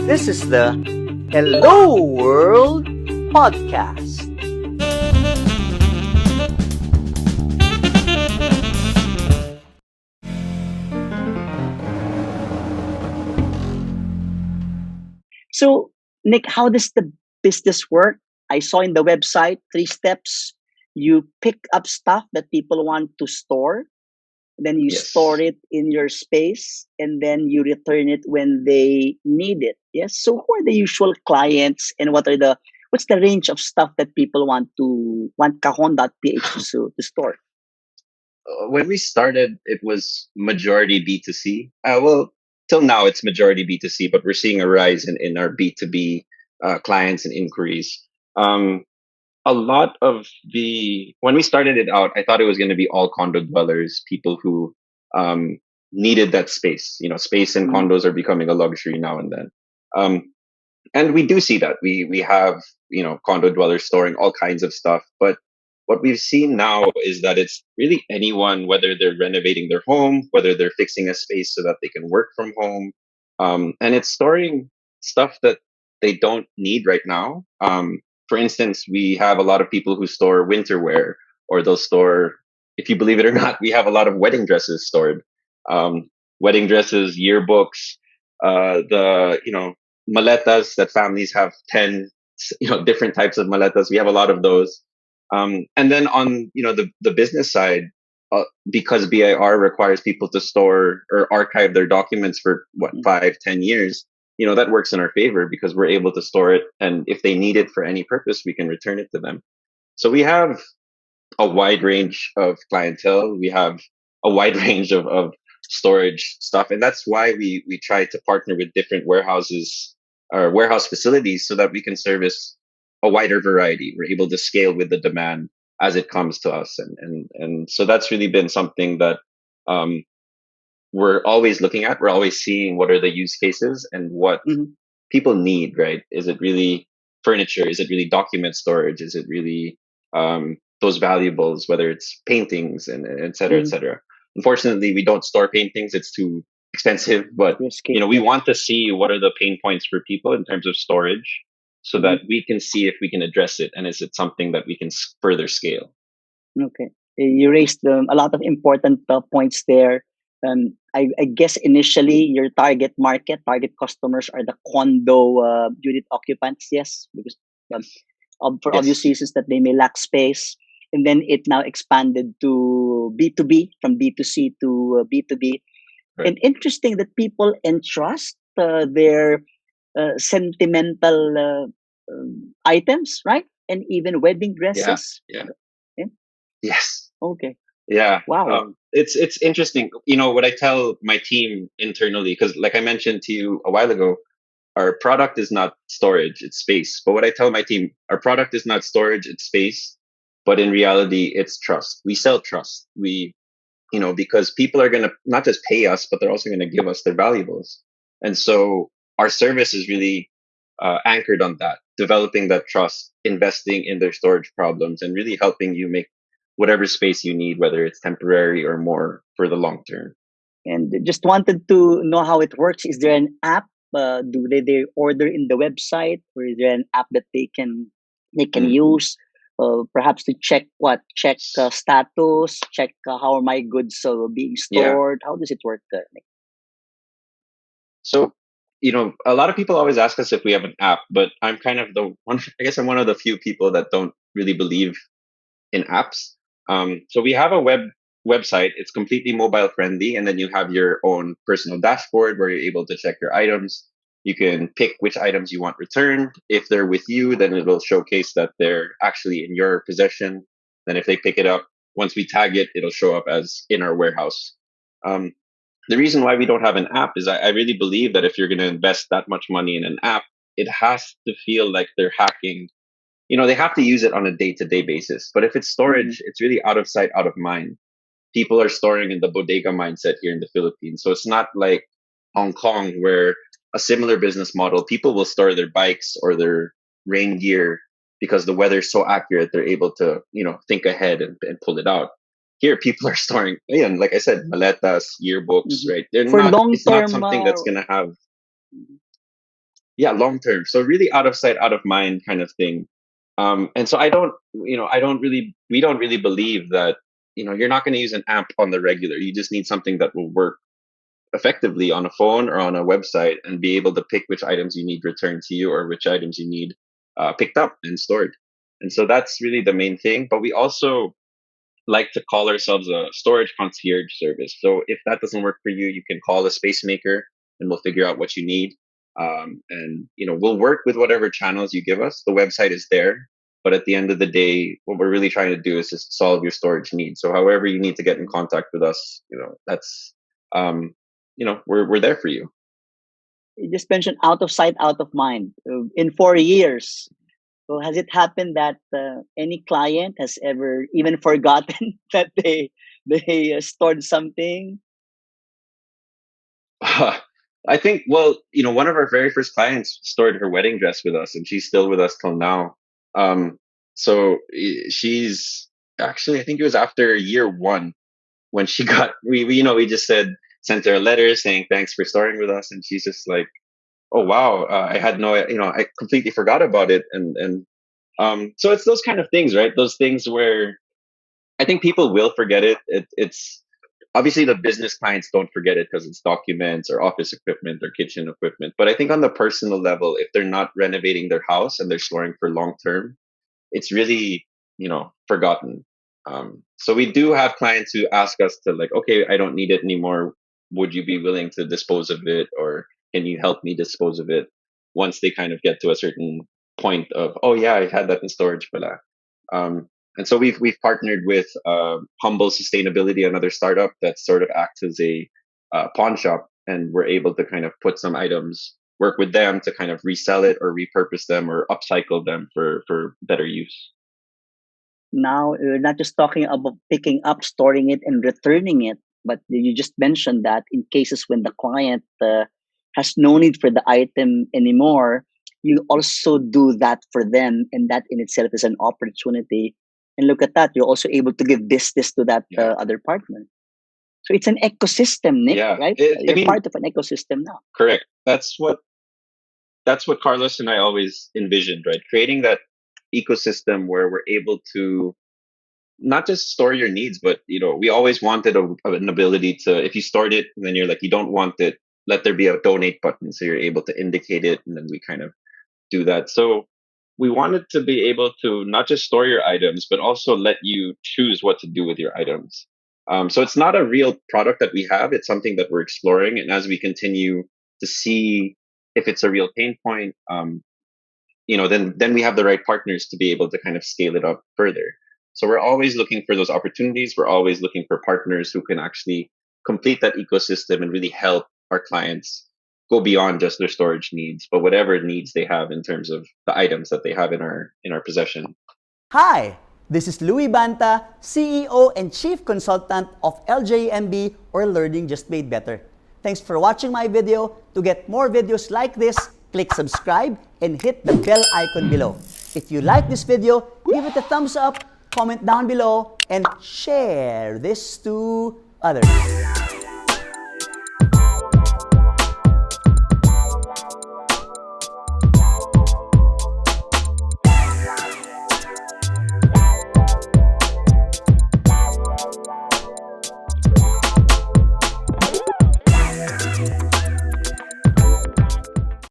This is the Hello World podcast. So, Nick, how does the business work? I saw in the website 3 steps. You pick up stuff that people want to store, then you store Yes. it in your space, and then you return it when they need it. Yes. So, who are the usual clients, and what's the range of stuff that people want Kahon.ph to store? When we started, it was majority B2C. Till now, it's majority B2C, but we're seeing a rise in our B2B clients and inquiries. Um, a lot of when we started it out, I thought it was going to be all condo dwellers, people who needed that space. Space in Mm-hmm. condos are becoming a luxury now and then. And we do see that we have condo dwellers storing all kinds of stuff, but what we've seen now is that it's really anyone, whether they're renovating their home, whether they're fixing a space so that they can work from home, and it's storing stuff that they don't need right now. For instance, we have a lot of people who store winter wear, or they'll store, if you believe it or not, we have a lot of wedding dresses stored. Um, wedding dresses, yearbooks, the maletas that families have 10 different types of maletas. We have a lot of those. And then on the business side, because BIR requires people to store or archive their documents for what, 5-10 years, that works in our favor because we're able to store it, and if they need it for any purpose, we can return it to them. So we have a wide range of clientele. We have a wide range of storage stuff. And that's why we try to partner with different warehouses or warehouse facilities so that we can service a wider variety. We're able to scale with the demand as it comes to us. And so that's really been something that um, we're always looking at. We're always seeing what are the use cases and what Mm-hmm. people need, right? Is it really furniture? Is it really document storage? Is it really those valuables, whether it's paintings and et cetera, et Mm-hmm. cetera? Unfortunately, we don't store paintings. It's too expensive, but Risky. we want to see what are the pain points for people in terms of storage so that Mm-hmm. we can see if we can address it. And is it something that we can further scale? Okay. You raised a lot of important points there. I guess initially your target customers are the condo unit occupants, yes, because um, for obvious Yes. reasons that they may lack space. And then it now expanded to B2B, from B2C to B2B. Right. And interesting that people entrust their sentimental items, right? And even wedding Yeah. dresses. Yeah. Yeah. Yes. Okay. Yeah, Wow. it's interesting. What I tell my team internally, because like I mentioned to you a while ago, our product is not storage, it's space. But what I tell my team, our product is not storage, it's space. But in reality, it's trust. We sell trust. Because people are going to not just pay us, but they're also going to give us their valuables. And so our service is really anchored on that, developing that trust, investing in their storage problems, and really helping you make whatever space you need, whether it's temporary or more for the long term. And just wanted to know how it works. Is there an app? Do they order in the website, or is there an app that they can Mm. use, perhaps to check status, check how are my goods being Yeah. stored? How does it work? Nick? So, a lot of people always ask us if we have an app, but I'm kind of the one, I guess I'm one of the few people that don't really believe in apps. So we have a website. It's completely mobile friendly, and then you have your own personal dashboard where you're able to check your items. You can pick which items you want returned. If they're with you, then it will showcase that they're actually in your possession. Then if they pick it up, once we tag it, it'll show up as in our warehouse. Um, the reason why we don't have an app is I really believe that if you're going to invest that much money in an app, it has to feel like they're hacking. They have to use it on a day-to-day basis. But if it's Mhm. storage, it's really out of sight, out of mind. People are storing in the bodega mindset here in the Philippines. So it's not like Hong Kong where a similar business model, people will store their bikes or their rain gear because the weather's so accurate, they're able to, think ahead and pull it out. Here, people are storing, again, like I said, maletas, yearbooks, Mhm. right? For long It's not term, something that's going to have, yeah, long term. So really out of sight, out of mind kind of thing. And so I don't, we don't really believe that, you're not going to use an app on the regular. You just need something that will work effectively on a phone or on a website and be able to pick which items you need returned to you or which items you need picked up and stored. And so that's really the main thing. But we also like to call ourselves a storage concierge service. So if that doesn't work for you, you can call a space maker and we'll figure out what you need. And we'll work with whatever channels you give us. The website is there, but at the end of the day, what we're really trying to do is just solve your storage needs. So however you need to get in contact with us, that's we're there for you. You just mentioned out of sight, out of mind. In 4 years, so has it happened that any client has ever even forgotten that they stored something? I think, well, one of our very first clients stored her wedding dress with us, and she's still with us till now. So she's actually, I think it was after year one when she got, we just sent her a letter saying thanks for storing with us, and she's just like, oh wow, I had no, I completely forgot about it, and so it's those kind of things, right? Those things where I think people will forget it. It's obviously the business clients don't forget it because it's documents or office equipment or kitchen equipment. But I think on the personal level, if they're not renovating their house and they're storing for long term, it's really, forgotten. So we do have clients who ask us to like, okay, I don't need it anymore. Would you be willing to dispose of it, or can you help me dispose of it? Once they kind of get to a certain point of, oh yeah, I had that in storage, pala. And so we've partnered with Humble Sustainability, another startup that sort of acts as a pawn shop, and we're able to kind of put some items, work with them to kind of resell it or repurpose them or upcycle them for better use. Now we're not just talking about picking up, storing it, and returning it, but you just mentioned that in cases when the client has no need for the item anymore, you also do that for them, and that in itself is an opportunity. And look at that, you're also able to give this to that Yeah. other partner. So it's an ecosystem, Nick, Yeah. right? I You're mean, part of an ecosystem now. correct. That's what Carlos and I always envisioned, right? Creating that ecosystem where we're able to not just store your needs, but we always wanted an ability to, if you stored it and then you're like, you don't want it, let there be a donate button so you're able to indicate it, and then we kind of do that. So we wanted to be able to not just store your items, but also let you choose what to do with your items. So it's not a real product that we have. It's something that we're exploring. And as we continue to see if it's a real pain point, then we have the right partners to be able to kind of scale it up further. So we're always looking for those opportunities. We're always looking for partners who can actually complete that ecosystem and really help our clients go beyond just their storage needs, but whatever needs they have in terms of the items that they have in our possession. Hi, this is Louis Banta, CEO and Chief Consultant of LJMB, or Learning Just Made Better. Thanks for watching my video. To get more videos like this, click subscribe and hit the bell icon below. If you like this video, give it a thumbs up, comment down below, and share this to others.